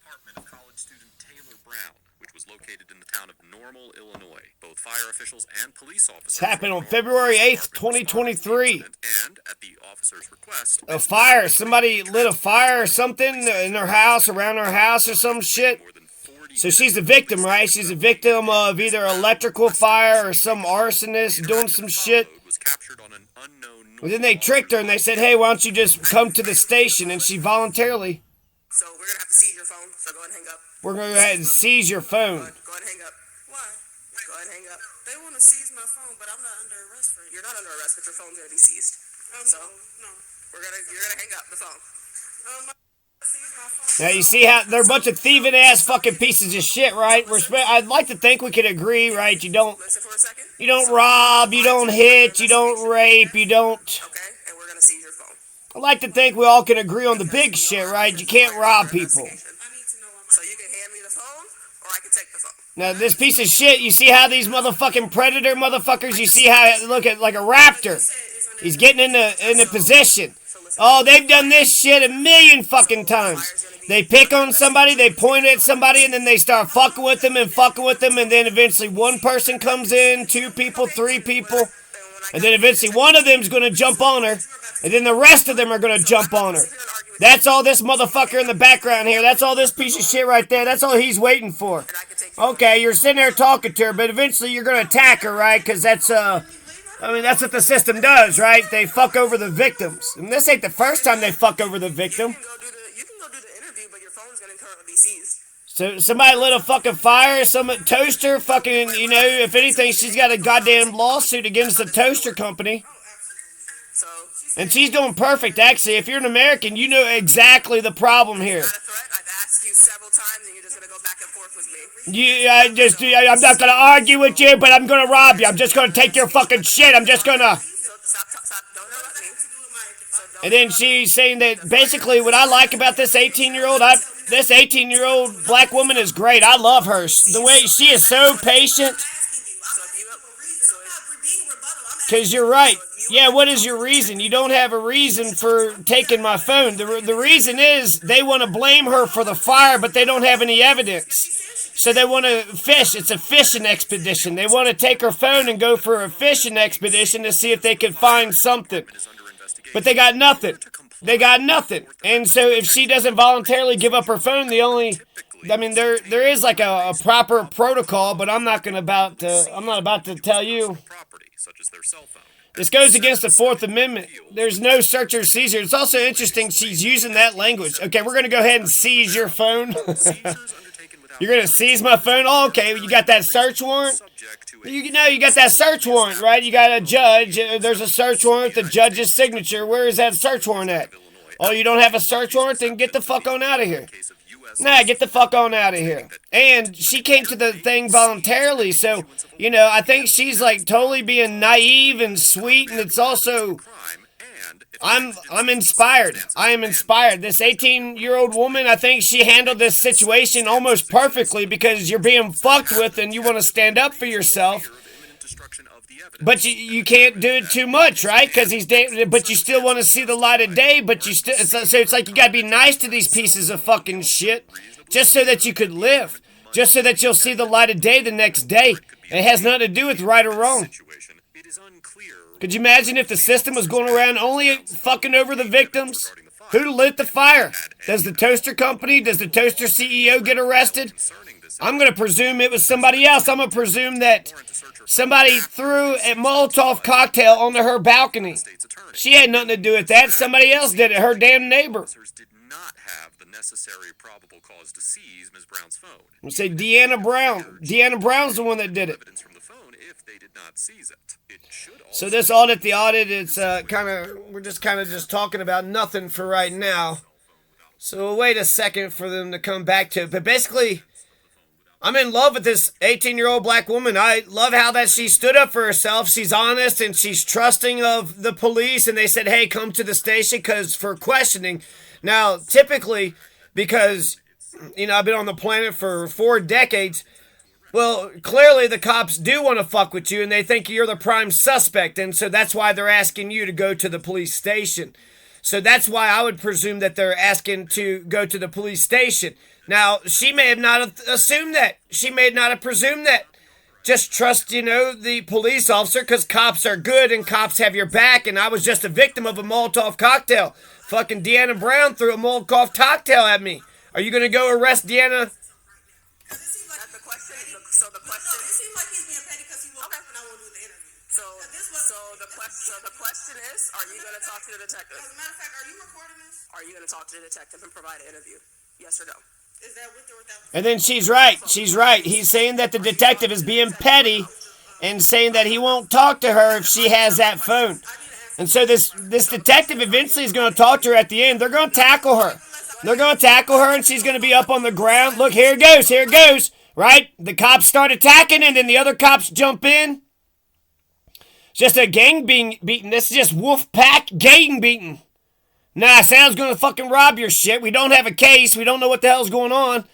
Apartment of college student Taylor Brown, which was located in the town of Normal, Illinois. Both fire officials and police officers. It's happened on February 8th, 2023. And at the officer's request, a fire. Somebody lit a fire or something in her house, around her house or some shit. So she's a victim, right? She's a victim of either electrical fire or some arsonist doing some shit. Well, then they tricked her and they said, hey, why don't you just come to the station? And she voluntarily. So we're going to have to seize your phone, so go ahead and hang up. We're going to go ahead and seize your phone. Go ahead and hang up. Why? Go ahead and hang up. They want to seize my phone, but I'm not under arrest for it. You're not under arrest, but your phone's going to be seized. No. You're going to hang up the phone. Now you see how they're a bunch of thieving ass fucking pieces of shit, right? I'd like to think we could agree, right? You don't rob, you don't hit, you don't rape, you don't. Okay, and we're gonna seize your phone. I'd like to think we all can agree on the big shit, right? You can't rob people. So you can hand me the phone, or I can take the phone. Now this piece of shit, you see how these motherfucking predator motherfuckers? You see how look at like a raptor? He's getting in the position. Oh, they've done this shit a million fucking times. They pick on somebody, they point at somebody, and then they start fucking with them, and then eventually one person comes in, 2 people, 3 people, and then eventually one of them's gonna jump on her, and then the rest of them are gonna jump on her. That's all this motherfucker in the background here. That's all this piece of shit right there. That's all he's waiting for. Okay, you're sitting there talking to her, but eventually you're gonna attack her, right? Because that's that's what the system does, right? They fuck over the victims. And this ain't the first time they fuck over the victim. You can go do the interview, but your phone's going to currently be seized. So somebody lit a fucking fire, some toaster, fucking, if anything, she's got a goddamn lawsuit against the toaster company. And she's doing perfect, actually. If you're an American, you know exactly the problem here. Not a threat. I've asked you several times, and you're just going to go back and forth with me. I'm not going to argue with you, but I'm going to rob you. I'm just going to take your fucking shit. I'm just going to... Stop. Don't interrupt me. And then she's saying that basically what I like about this 18-year-old, this 18-year-old black woman is great. I love her. The way she is so patient. Because you're right. Yeah, what is your reason? You don't have a reason for taking my phone. The reason is they want to blame her for the fire, but they don't have any evidence. So they want to fish. It's a fishing expedition. They want to take her phone and go for a fishing expedition to see if they can find something. But they got nothing. And so if she doesn't voluntarily give up her phone, there is like a proper protocol, but I'm not about to tell you. This goes against the 4th Amendment. There's no search or seizure. It's also interesting she's using that language. Okay, we're going to go ahead and seize your phone. You're going to seize my phone? Oh, okay, you got that search warrant? You got that search warrant, right? You got a judge. There's a search warrant, the judge's signature. Where is that search warrant at? Oh, you don't have a search warrant? Then get the fuck on out of here. Nah, get the fuck on out of here. And she came to the thing voluntarily, so, I think she's like totally being naive and sweet, and it's also... I'm inspired. I am inspired. This 18-year-old woman, I think she handled this situation almost perfectly because you're being fucked with and you want to stand up for yourself. But you can't do it too much, right? But you still want to see the light of day, but so it's like you got to be nice to these pieces of fucking shit just so that you could live. Just so that you'll see the light of day the next day. It has nothing to do with right or wrong. Could you imagine if the system was going around only fucking over the victims? Who lit the fire? Does the toaster company, does the toaster CEO get arrested? I'm going to presume it was somebody else. I'm going to presume that somebody threw a Molotov cocktail onto her balcony. She had nothing to do with that. Somebody else did it, her damn neighbor. I'm say Deanna Brown. Deanna Brown's the one that did it. So this audit, it's we're just talking about nothing for right now. So we'll wait a second for them to come back to it. But basically, I'm in love with this 18-year-old black woman. I love how that she stood up for herself. She's honest and she's trusting of the police. And they said, hey, come to the station for questioning. Now, typically, because, I've been on the planet for 4 decades, well, clearly the cops do want to fuck with you and they think you're the prime suspect. And so that's why they're asking you to go to the police station. So that's why I would presume that they're asking to go to the police station. Now, she may have not assumed that. She may not have presumed that. Just trust, the police officer, because cops are good and cops have your back, and I was just a victim of a Molotov cocktail. Fucking Deanna Brown threw a Molotov cocktail at me. Are you going to go arrest Deanna? So the question. No, it seems like he's being petty because he woke up and I won't do the interview. So the question is, are you going to talk to the detective? As a matter of fact, are you recording this? Are you going to talk to the detective and provide an interview? Yes or no? Is that with or without? And then she's right. She's right. He's saying that the detective is being petty and saying that he won't talk to her if she has that phone. And so this detective eventually is going to talk to her at the end. They're going to tackle her. They're going to tackle her, and she's going to be up on the ground. Look, here it goes. Here it goes. Right? The cops start attacking, and then the other cops jump in. It's just a gang being beaten. This is just wolf pack gang beating. Nah, Sam's going to fucking rob your shit. We don't have a case. We don't know what the hell's going on.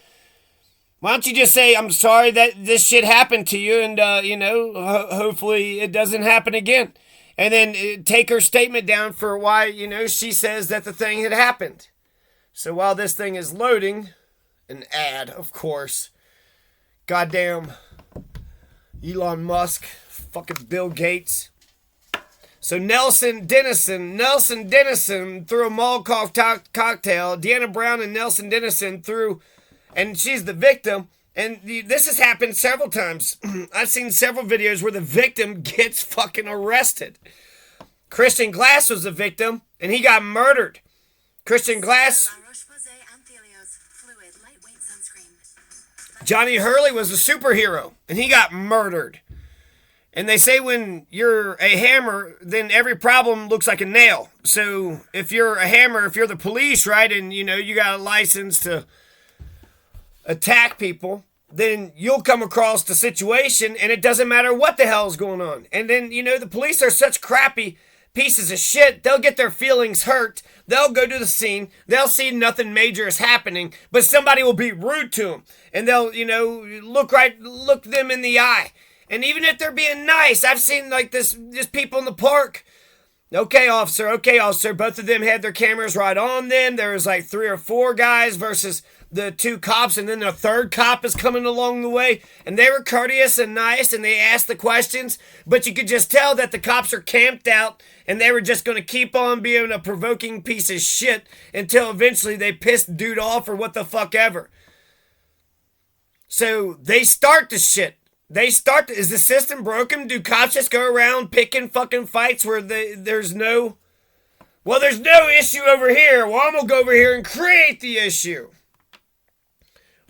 Why don't you just say, I'm sorry that this shit happened to you, and, hopefully it doesn't happen again. And then take her statement down for why, she says that the thing had happened. So while this thing is loading, an ad, of course, goddamn Elon Musk, fucking Bill Gates. So Nelson Dennison threw a Molotov cocktail. Deanna Brown and Nelson Dennison threw, and she's the victim. And this has happened several times. I've seen several videos where the victim gets fucking arrested. Christian Glass was the victim, and he got murdered. Christian Glass. Johnny Hurley was a superhero, and he got murdered. And they say when you're a hammer, then every problem looks like a nail. So if you're a hammer, if you're the police, right, and you got a license to attack people, then you'll come across the situation, and it doesn't matter what the hell's going on. And then, the police are such crappy pieces of shit. They'll get their feelings hurt. They'll go to the scene. They'll see nothing major is happening, but somebody will be rude to them, and they'll, look them in the eye. And even if they're being nice, I've seen like this people in the park. Okay, officer. Both of them had their cameras right on them. There was like 3 or 4 guys versus the 2 cops, and then the 3rd cop is coming along the way. And they were courteous and nice, and they asked the questions. But you could just tell that the cops are camped out, and they were just going to keep on being a provoking piece of shit until eventually they pissed dude off or what the fuck ever. So they start the shit. Is the system broken? Do cops just go around picking fucking fights where there's no issue over here? Well, I'm gonna go over here and create the issue.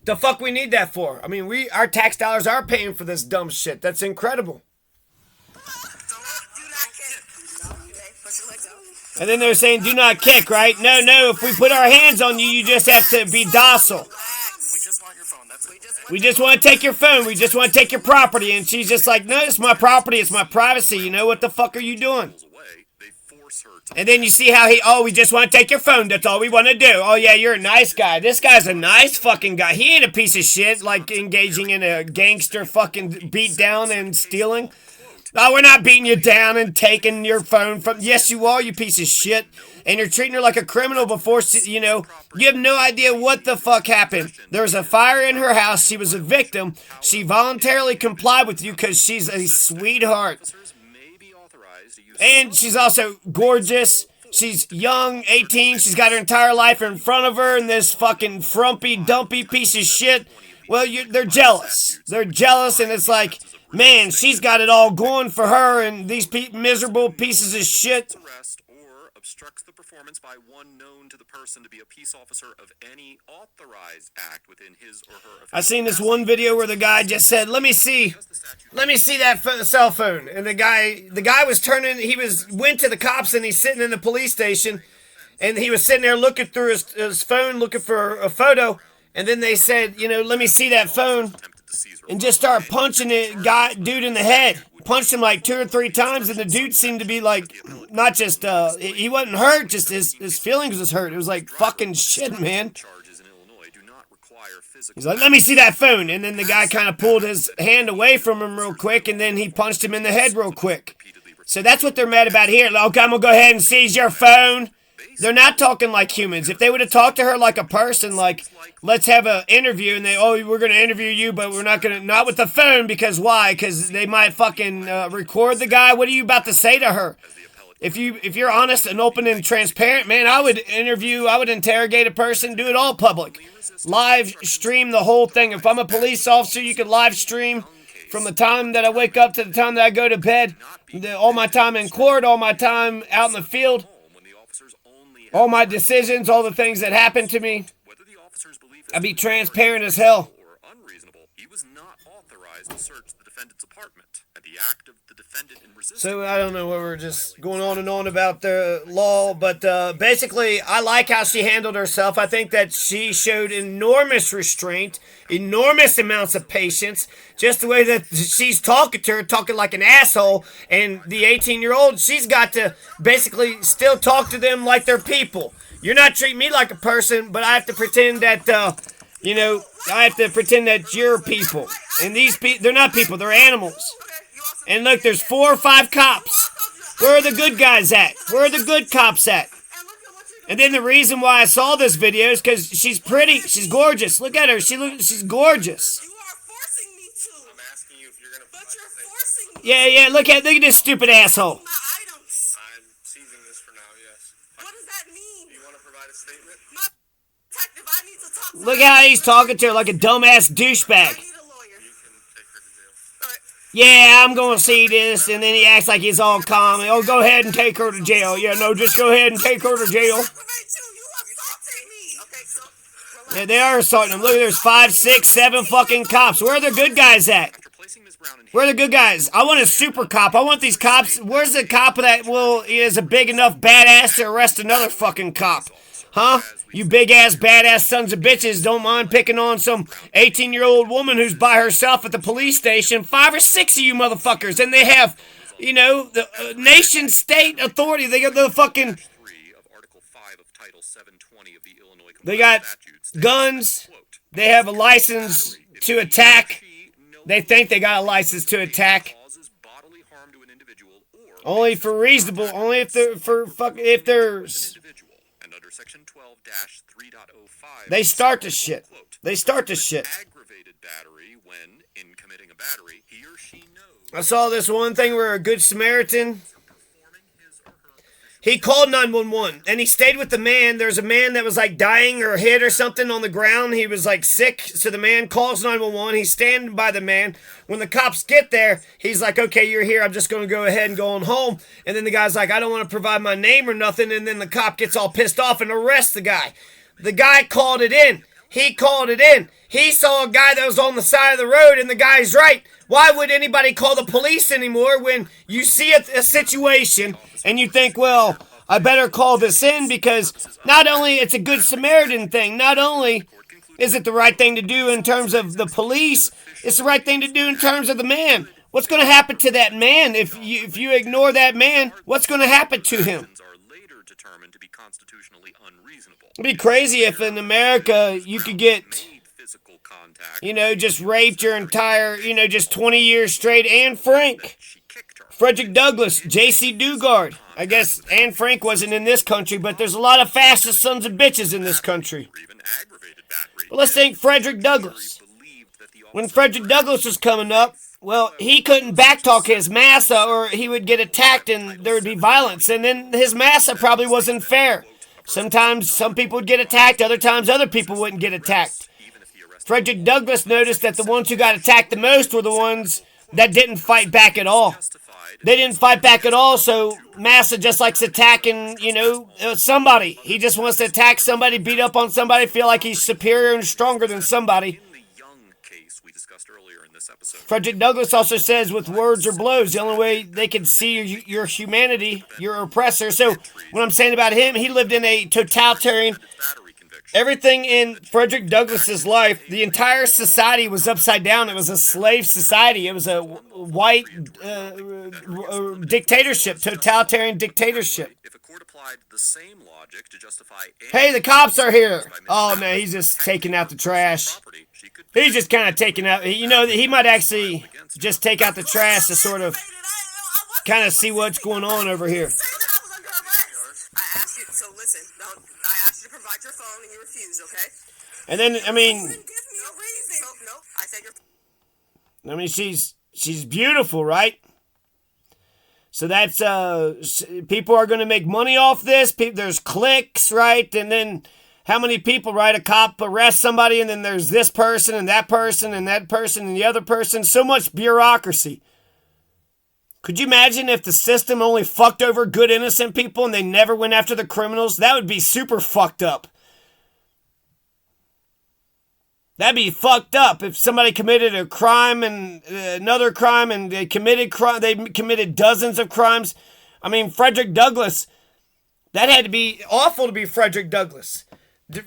The fuck we need that for? I mean, our tax dollars are paying for this dumb shit. That's incredible. And then they're saying, do not kick, right? No, if we put our hands on you, you just have to be docile. We just want to take your phone. We just want to take your property. And she's just like, no, it's my property. It's my privacy. What the fuck are you doing? And then you see how we just want to take your phone. That's all we want to do. Oh, yeah, you're a nice guy. This guy's a nice fucking guy. He ain't a piece of shit like engaging in a gangster fucking beat down and stealing. Oh, we're not beating you down and taking your phone from... Yes, you are, you piece of shit. And you're treating her like a criminal before, you have no idea what the fuck happened. There was a fire in her house. She was a victim. She voluntarily complied with you because she's a sweetheart. And she's also gorgeous. She's young, 18. She's got her entire life in front of her, and this fucking frumpy, dumpy piece of shit. Well, they're jealous. They're jealous, and it's like... Man, she's got it all going for her, and these miserable pieces of shit. Or obstructs the performance by one known to the person to be a peace officer of any authorized act within his or her. I seen this one video where the guy just said, "Let me see that cell phone," and the guy was went to the cops, and he's sitting in the police station, and he was sitting there looking through his phone, looking for a photo, and then they said, "Let me see that phone." And just start punching dude in the head. Punched him like 2 or 3 times, and the dude seemed to be like, not just, he wasn't hurt, just his feelings was hurt. It was like, fucking shit, man. He's like, "Let me see that phone." And then the guy kind of pulled his hand away from him real quick, and then he punched him in the head real quick. So that's what they're mad about here. Okay, I'm going to go ahead and seize your phone. They're not talking like humans. If they would have talked to her like a person, like, let's have an interview, and we're going to interview you, but we're not with the phone, because why? Because they might fucking record the guy. What are you about to say to her? If you're honest and open and transparent, man, I would interrogate a person, do it all public. Live stream the whole thing. If I'm a police officer, you could live stream from the time that I wake up to the time that I go to bed, all my time in court, all my time out in the field, all my decisions, all the things that happen to me. I'd be transparent as hell. He was not authorized to search the defendant's apartment, and the act of the defendant in resistance. So I don't know, we're just going on and on about the law, but basically I like how she handled herself. I think that she showed enormous restraint, enormous amounts of patience, just the way that she's talking to her, talking like an asshole, and the 18-year-old, she's got to basically still talk to them like they're people. You're not treating me like a person, but I have to pretend that, I have to pretend that you're people. And these people, they're not people, they're animals. And look, there's 4 or 5 cops. Where are the good guys at? Where are the good cops at? And then the reason why I saw this video is because she's pretty, she's gorgeous. Look at her, she's gorgeous. You are forcing me to. I'm asking you if you're going to. But you're forcing me. Yeah, look at this stupid asshole. My items. I'm seizing this for now, yes. What does that mean? You want to provide a statement? My detective, I need to talk to Look how he's talking to her like a dumbass douchebag. I need a lawyer. You can take her to jail. All right. Yeah, I'm gonna see this, and then he acts like he's all calm. Oh, go ahead and take her to jail. Yeah, no, just go ahead and take her to jail. Aggravate you. You assaulted me. Okay, so relax. Yeah, they are assaulting him. Look, there's 5, 6, 7 fucking cops. Where are the good guys at? After placing Ms. Brown in Where are the good guys? I want a super cop. I want these cops. Where's the cop that is a big enough badass to arrest another fucking cop? Huh? You big ass badass sons of bitches don't mind picking on some 18-year-old woman who's by herself at the police station. 5 or 6 of you motherfuckers. And they have, the nation state authority. They got the fucking... 3 of Article 5 of Title 720 of the Illinois They got Statutes. guns. They have a license to attack. They think they got a license to attack. Causes bodily harm to an individual or Only for reasonable. Only if they're if there's... individual. And under Section 12-3.05, They start the shit. quote, They start the shit. aggravated battery when, in committing a battery, he or she knows I saw this one thing where a good Samaritan, performing his or her official he called 911 and he stayed with the man. There's a man that was like dying or hit or something on the ground. He was like sick. So the man calls 911. He's standing by the man. When the cops get there, he's like, okay, you're here. I'm just going to go ahead and go on home. And then the guy's like, I don't want to provide my name or nothing. And then the cop gets all pissed off and arrests the guy. The guy called it in. He called it in. He saw a guy that was on the side of the road, and the guy's right. Why would anybody call the police anymore when you see a situation and you think, well, I better call this in, because not only it's a good Samaritan thing, not only is it the right thing to do in terms of the police, it's the right thing to do in terms of the man. What's going to happen to that man if you ignore that man? What's going to happen to him? are later determined to be constitutionally unreasonable. It'd be crazy if in America you could get, Made physical contact. just raped your entire, just 20 years straight. Anne Frank, She kicked her. Frederick Douglass, J.C. Dugard. I guess Anne Frank wasn't in this country, but there's a lot of fascist sons of bitches in this country. Or even aggravated battery. But let's think Frederick Douglass. Believed that the When Frederick Douglass was coming up, well, he couldn't backtalk his massa or he would get attacked and there would be violence. And then his massa probably wasn't fair. Sometimes some people would get attacked, other times other people wouldn't get attacked. even if he arrested Frederick Douglass noticed that the ones who got attacked the most were the ones that didn't fight back at all. justified They didn't fight back at all, so Massa just likes attacking, somebody. He just wants to attack somebody, beat up on somebody, feel like he's superior and stronger than somebody. in the Young case we discussed earlier in this episode. Frederick Douglass also says with words or blows, the only way they can see your humanity, your oppressor. So what I'm saying about him, he lived in a totalitarian... Battery conviction. Everything in Frederick Douglass's life, the entire society was upside down. It was a slave society. It was a white dictatorship, totalitarian dictatorship. If a court applied the same logic to justify Hey, the cops are here. Oh, man, he's just taking out the trash. property, she could He's just kind of taking out, he might actually just take out the trash to sort of kind of see what's going on over here. Say that I was under arrest. I asked you, so listen. listen. I asked you to provide your phone and you refused, okay? And then, I mean... You didn't give me a reason. No, I said your... I mean, she's beautiful, right? So that's, people are going to make money off this. There's clicks, right? And then how many people, right? A cop arrests somebody and then there's this person and that person and that person and the other person. So much bureaucracy. Could you imagine if the system only fucked over good innocent people and they never went after the criminals? That would be super fucked up. That'd be fucked up if somebody committed a crime and another crime and they committed dozens of crimes. I mean, Frederick Douglass, that had to be awful to be Frederick Douglass.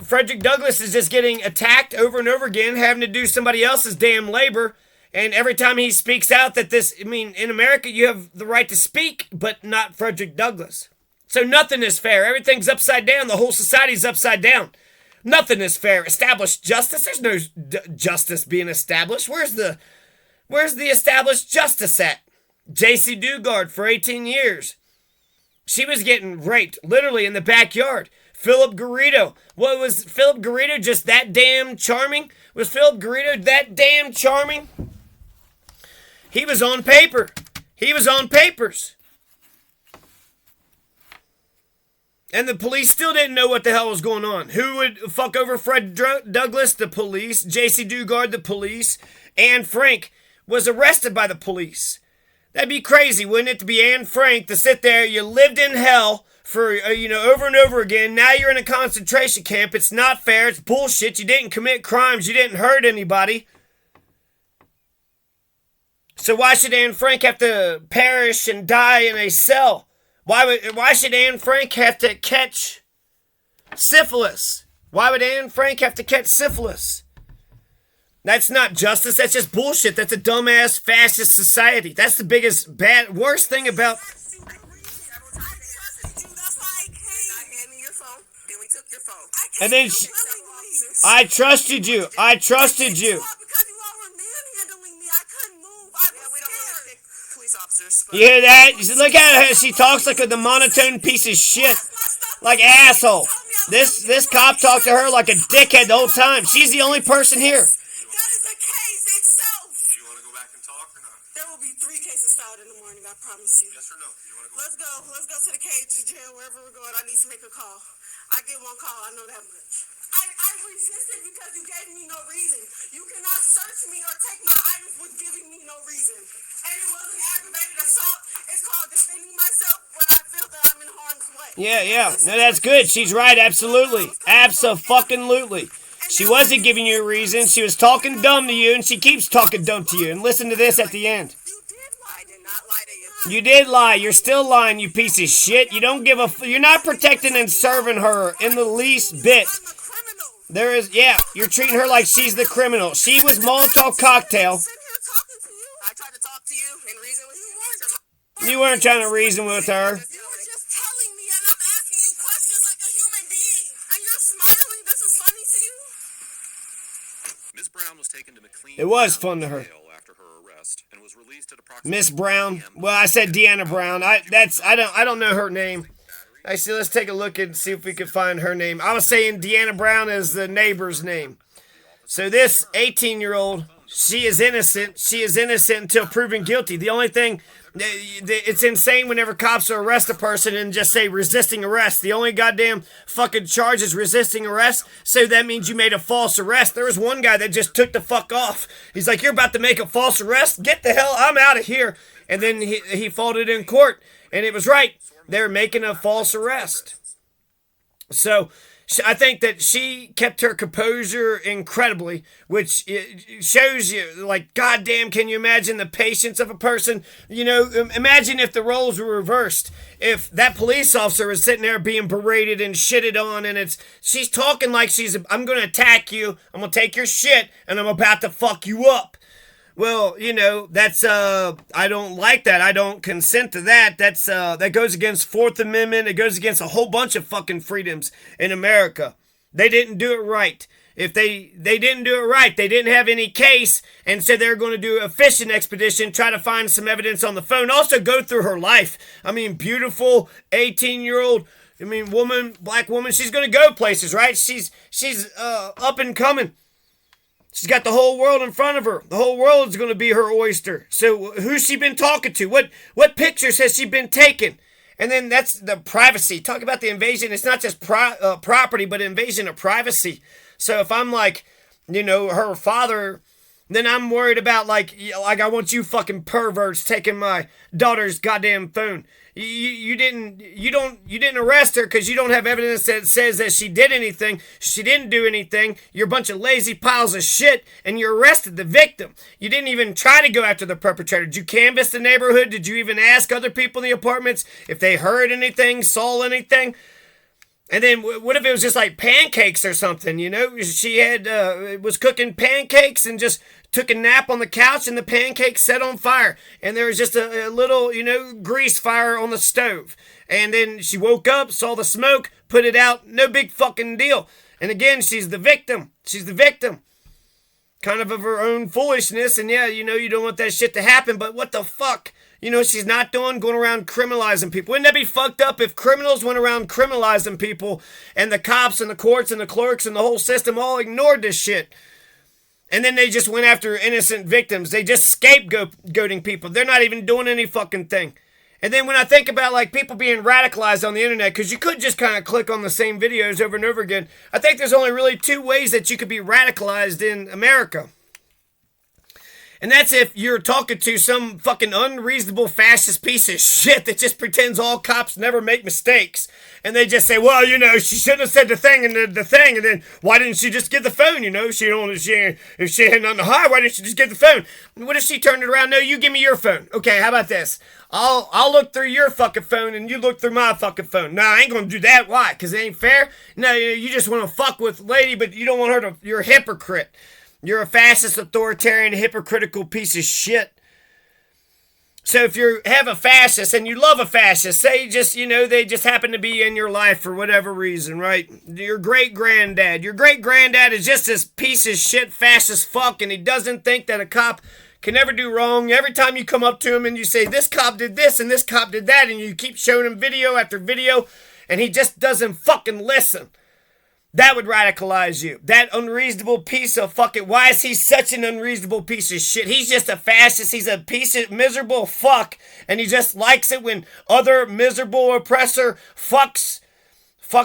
Frederick Douglass is just getting attacked over and over again, having to do somebody else's damn labor. And every time he speaks out that in America, you have the right to speak, but not Frederick Douglass. So nothing is fair. Everything's upside down. The whole society's upside down. Nothing is fair. Established justice? There's no justice being established. Where's the established justice at? J.C. Dugard for 18 years. She was getting raped, literally in the backyard. Philip Garrido. What, was Philip Garrido just that damn charming? Was Philip Garrido that damn charming? He was on paper. He was on papers. And the police still didn't know what the hell was going on. Who would fuck over Fred Douglass? The police. J.C. Dugard, the police. Anne Frank was arrested by the police. That'd be crazy, wouldn't it, to be Anne Frank, to sit there, you lived in hell for, over and over again. Now you're in a concentration camp. It's not fair. It's bullshit. You didn't commit crimes. You didn't hurt anybody. So why should Anne Frank have to perish and die in a cell? Why should Anne Frank have to catch syphilis? Why would Anne Frank have to catch syphilis? That's not justice. That's just bullshit. That's a dumbass fascist society. That's the worst thing about... And then I trusted you. I trusted you. You hear that? Look at her. She talks like the monotone piece of shit. Like asshole. This cop talked to her like a dickhead the whole time. She's the only person here. That is the case itself. Do you want to go back and talk or not? There will be 3 cases filed in the morning, I promise you. Yes or no? You want to go? Let's go to the cage, jail, wherever we're going. I need to make a call. I get one call, I know that much. I resisted because you gave me no reason. You cannot search me or take my items with giving me no reason. And it wasn't aggravated assault. It's called defending myself when I feel that I'm in harm's way. Yeah. No, that's good. She's right. Absolutely. Abso-fucking-lutely. She wasn't giving you a reason. She was talking dumb to you, and she keeps talking dumb to you. And listen to this at the end. You did lie. I did not lie to you. You did lie. You're still lying, you piece of shit. You don't give a... You're not protecting and serving her in the least bit. I'm a criminal. There is... Yeah, you're treating her like she's the criminal. She was Molotov cocktail. I'm sitting here talking to you. I tried to talk to you and reason with you. You weren't trying to reason with her. You were just telling me, and I'm asking you questions like a human being. And you're smiling. This is funny to you? Ms. Brown was taken to McLean. It was fun to her. Jail after her arrest and was released at approximately Miss Brown. Well, I said Deanna Brown. I don't know her name. Actually, let's take a look and see if we can find her name. I was saying Deanna Brown is the neighbor's name. So this 18-year-old, she is innocent. She is innocent until proven guilty. The only thing, it's insane whenever cops arrest a person and just say resisting arrest. The only goddamn fucking charge is resisting arrest, so that means you made a false arrest. There was one guy that just took the fuck off. He's like, you're about to make a false arrest? Get the hell, I'm out of here. And then he folded in court, and it was right. They were making a false arrest. So I think that she kept her composure incredibly, which shows you, like, goddamn, can you imagine the patience of a person? Imagine if the roles were reversed. If that police officer was sitting there being berated and shitted on, and she's talking like I'm going to attack you, I'm going to take your shit, and I'm about to fuck you up. Well, that's, I don't like that. I don't consent to that. That goes against 4th Amendment. It goes against a whole bunch of fucking freedoms in America. They didn't do it right. If they didn't do it right, they didn't have any case, and said they were going to do a fishing expedition, try to find some evidence on the phone, also go through her life. I mean, beautiful 18-year-old I mean, black woman, she's gonna go places, right? She's up and coming. She's got the whole world in front of her. The whole world is gonna be her oyster. So who's she been talking to? What pictures has she been taking? And then that's the privacy. Talk about the invasion. It's not just property, but invasion of privacy. So if I'm like, her father, then I'm worried about like I want you fucking perverts taking my daughter's goddamn phone. You didn't arrest her because you don't have evidence that says that she did anything. She didn't do anything. You're a bunch of lazy piles of shit, and you arrested the victim. You didn't even try to go after the perpetrator. Did you canvass the neighborhood? Did you even ask other people in the apartments if they heard anything, saw anything? And then what if it was just like pancakes or something, She was cooking pancakes and just took a nap on the couch and the pancakes set on fire. And there was just a little, grease fire on the stove. And then she woke up, saw the smoke, put it out, no big fucking deal. And again, she's the victim. She's the victim. Kind of her own foolishness. And yeah, you don't want that shit to happen, but what the fuck? She's not going around criminalizing people. Wouldn't that be fucked up if criminals went around criminalizing people and the cops and the courts and the clerks and the whole system all ignored this shit? And then they just went after innocent victims. They just scapegoating people. They're not even doing any fucking thing. And then when I think about like people being radicalized on the internet, because you could just kind of click on the same videos over and over again, I think there's only really two ways that you could be radicalized in America. And that's if you're talking to some fucking unreasonable fascist piece of shit that just pretends all cops never make mistakes. And they just say, well, she shouldn't have said the thing and the thing. And then why didn't she just get the phone? If she had nothing to hide, why didn't she just get the phone? What if she turned it around? No, you give me your phone. Okay, how about this? I'll look through your fucking phone and you look through my fucking phone. No, I ain't gonna do that. Why? Because it ain't fair? No, you just want to fuck with lady, but you don't want her to, you're a hypocrite. You're a fascist, authoritarian, hypocritical piece of shit. So if you have a fascist and you love a fascist, say just, they just happen to be in your life for whatever reason, right? Your great-granddad is just this piece of shit fascist fuck, and he doesn't think that a cop can never do wrong. Every time you come up to him and you say, this cop did this and this cop did that, and you keep showing him video after video, and he just doesn't fucking listen. That would radicalize you. That unreasonable piece of fucking... Why is he such an unreasonable piece of shit? He's just a fascist. He's a piece of miserable fuck. And he just likes it when other miserable oppressor fucks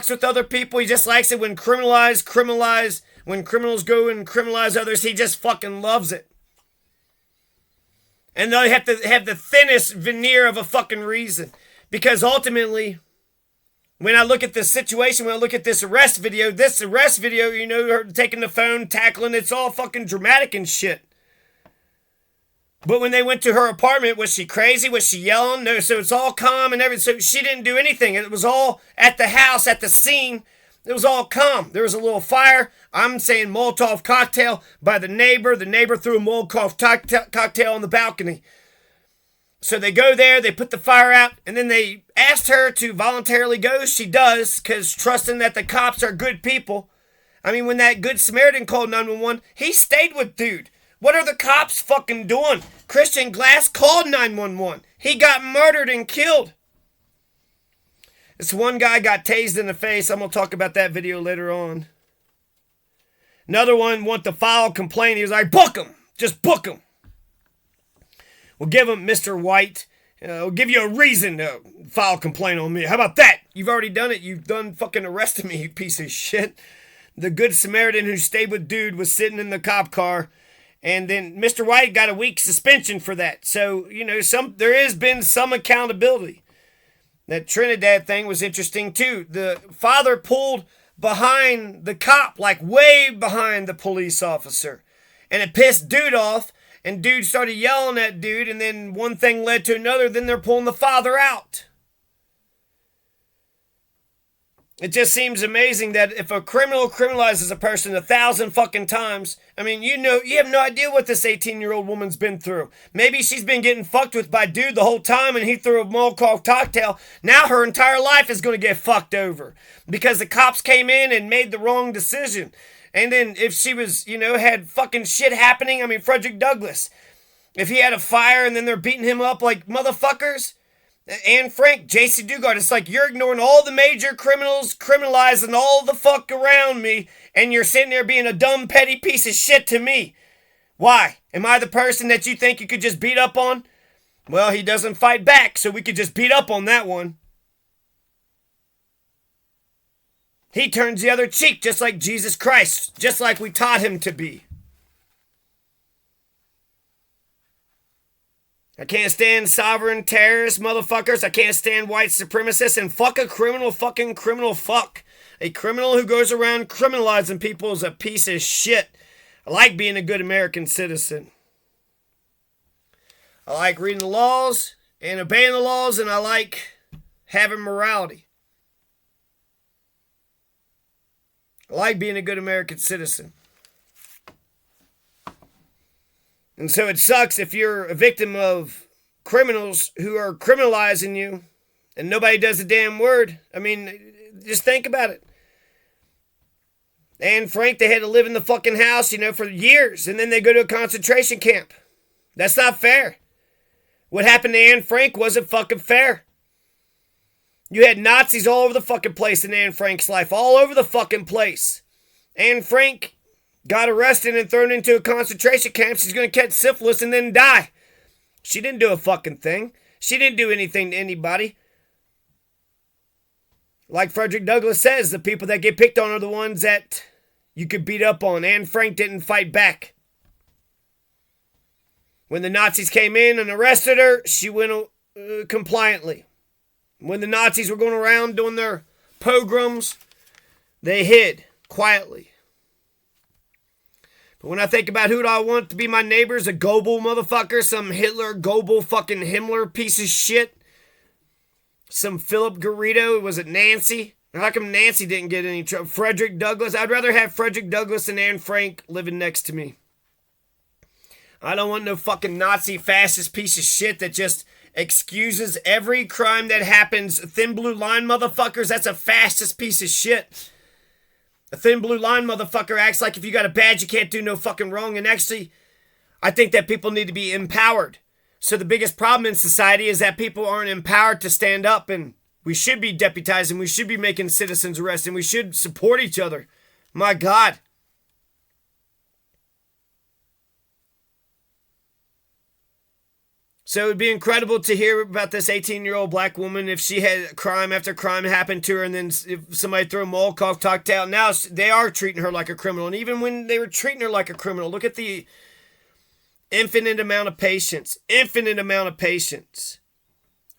with other people. He just likes it when criminalize. When criminals go and criminalize others, he just fucking loves it. And they have to have the thinnest veneer of a fucking reason. Because ultimately... When I look at this situation, when I look at this arrest video, her taking the phone, tackling, it's all fucking dramatic and shit. But when they went to her apartment, was she crazy? Was she yelling? No, so it's all calm and everything. So she didn't do anything. It was all at the house, at the scene. It was all calm. There was a little fire. I'm saying Molotov cocktail by the neighbor. The neighbor threw a Molotov cocktail on the balcony. So they go there, they put the fire out, and then they asked her to voluntarily go. She does, because trusting that the cops are good people. I mean, when that Good Samaritan called 911, he stayed with dude. What are the cops fucking doing? Christian Glass called 911. He got murdered and killed. This one guy got tased in the face. I'm going to talk about that video later on. Another one want to file a complaint. He was like, book him. Just book him. We'll give him Mr. White. We'll give you a reason to file a complaint on me. How about that? You've already done it. You've done fucking arrested me, you piece of shit. The Good Samaritan who stayed with dude was sitting in the cop car. And then Mr. White got a week suspension for that. So, there has been some accountability. That Trinidad thing was interesting too. The father pulled behind the cop, like way behind the police officer. And it pissed dude off. And dude started yelling at dude, and then one thing led to another, then they're pulling the father out. It just seems amazing that if a criminal criminalizes a person 1,000 fucking times, I mean, you have no idea what this 18-year-old woman's been through. Maybe she's been getting fucked with by dude the whole time, and he threw a Molotov cocktail. Now her entire life is going to get fucked over because the cops came in and made the wrong decision. And then if she was, had fucking shit happening, I mean, Frederick Douglass, if he had a fire and then they're beating him up like motherfuckers, Anne Frank, J.C. Dugard, it's like you're ignoring all the major criminals, criminalizing all the fuck around me, and you're sitting there being a dumb, petty piece of shit to me. Why? Am I the person that you think you could just beat up on? Well, he doesn't fight back, so we could just beat up on that one. He turns the other cheek, just like Jesus Christ, just like we taught him to be. I can't stand sovereign terrorist motherfuckers. I can't stand white supremacists. And fuck a criminal fucking criminal fuck. A criminal who goes around criminalizing people is a piece of shit. I like being a good American citizen. I like reading the laws and obeying the laws, and I like having morality. I like being a good American citizen. And so it sucks if you're a victim of criminals who are criminalizing you and nobody does a damn word. I mean, just think about it. Anne Frank, they had to live in the fucking house, for years, and then they go to a concentration camp. That's not fair. What happened to Anne Frank wasn't fucking fair. You had Nazis all over the fucking place in Anne Frank's life, all over the fucking place. Anne Frank got arrested and thrown into a concentration camp. She's going to catch syphilis and then die. She didn't do a fucking thing. She didn't do anything to anybody. Like Frederick Douglass says, the people that get picked on are the ones that you could beat up on. Anne Frank didn't fight back. When the Nazis came in and arrested her, she went compliantly. When the Nazis were going around doing their pogroms, they hid quietly. But when I think about who do I want to be my neighbors, a Goebbels motherfucker, some Hitler, Goebbels, fucking Himmler piece of shit, some Philip Garrido, was it Nancy? How come Nancy didn't get any trouble? Frederick Douglass. I'd rather have Frederick Douglass and Anne Frank living next to me. I don't want no fucking Nazi fascist piece of shit that just excuses every crime that happens. Thin blue line motherfuckers, that's a fascist piece of shit. A thin blue line motherfucker acts like if you got a badge you can't do no fucking wrong. And actually, I think that people need to be empowered. So the biggest problem in society is that people aren't empowered to stand up, and we should be deputizing, we should be making citizens arrests, and we should support each other. My God. So it would be incredible to hear about this 18-year-old black woman if she had crime after crime happen to her, and then if somebody threw a Molotov cocktail. Now they are treating her like a criminal. And even when they were treating her like a criminal, look at the infinite amount of patience. Infinite amount of patience.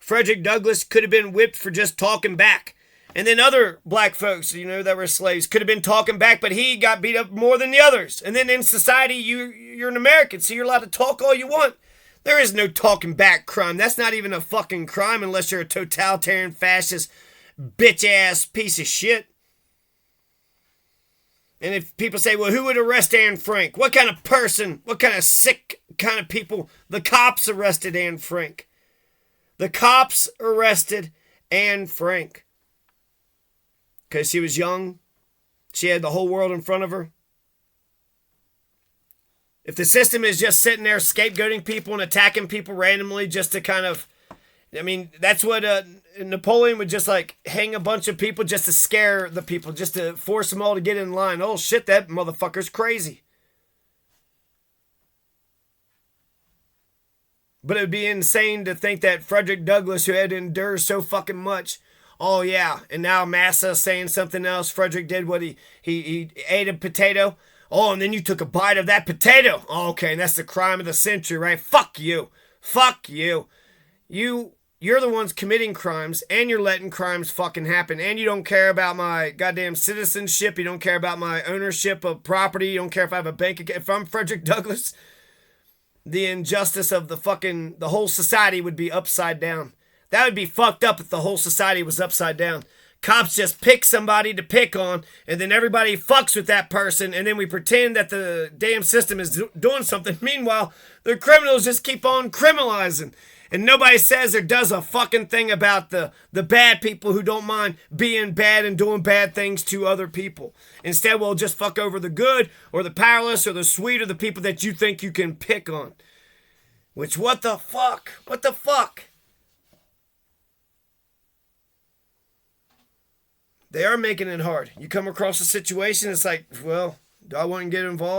Frederick Douglass could have been whipped for just talking back. And then other black folks, that were slaves could have been talking back, but he got beat up more than the others. And then in society, you're an American, so you're allowed to talk all you want. There is no talking back crime. That's not even a fucking crime unless you're a totalitarian, fascist, bitch-ass piece of shit. And if people say, well, who would arrest Anne Frank? What kind of person? What kind of sick kind of people? The cops arrested Anne Frank. The cops arrested Anne Frank. Because she was young. She had the whole world in front of her. If the system is just sitting there scapegoating people and attacking people randomly just to kind of, that's what Napoleon would just hang a bunch of people just to scare the people, just to force them all to get in line. Oh shit, that motherfucker's crazy. But it would be insane to think that Frederick Douglass, who had to endure so fucking much, oh yeah, and now Massa saying something else. Frederick did what he ate a potato. Oh, and then you took a bite of that potato. Oh, okay, and that's the crime of the century, right? Fuck you. Fuck you. You're the ones committing crimes, and you're letting crimes fucking happen, and you don't care about my goddamn citizenship. You don't care about my ownership of property. You don't care if I have a bank account. If I'm Frederick Douglass, the injustice of the whole society would be upside down. That would be fucked up if the whole society was upside down. Cops just pick somebody to pick on, and then everybody fucks with that person, and then we pretend that the damn system is doing something. Meanwhile, the criminals just keep on criminalizing, and nobody says or does a fucking thing about the bad people who don't mind being bad and doing bad things to other people. Instead, we'll just fuck over the good or the powerless or the sweet or the people that you think you can pick on. Which, what the fuck? What the fuck? They are making it hard. You come across a situation, it's like, well, do I want to get involved?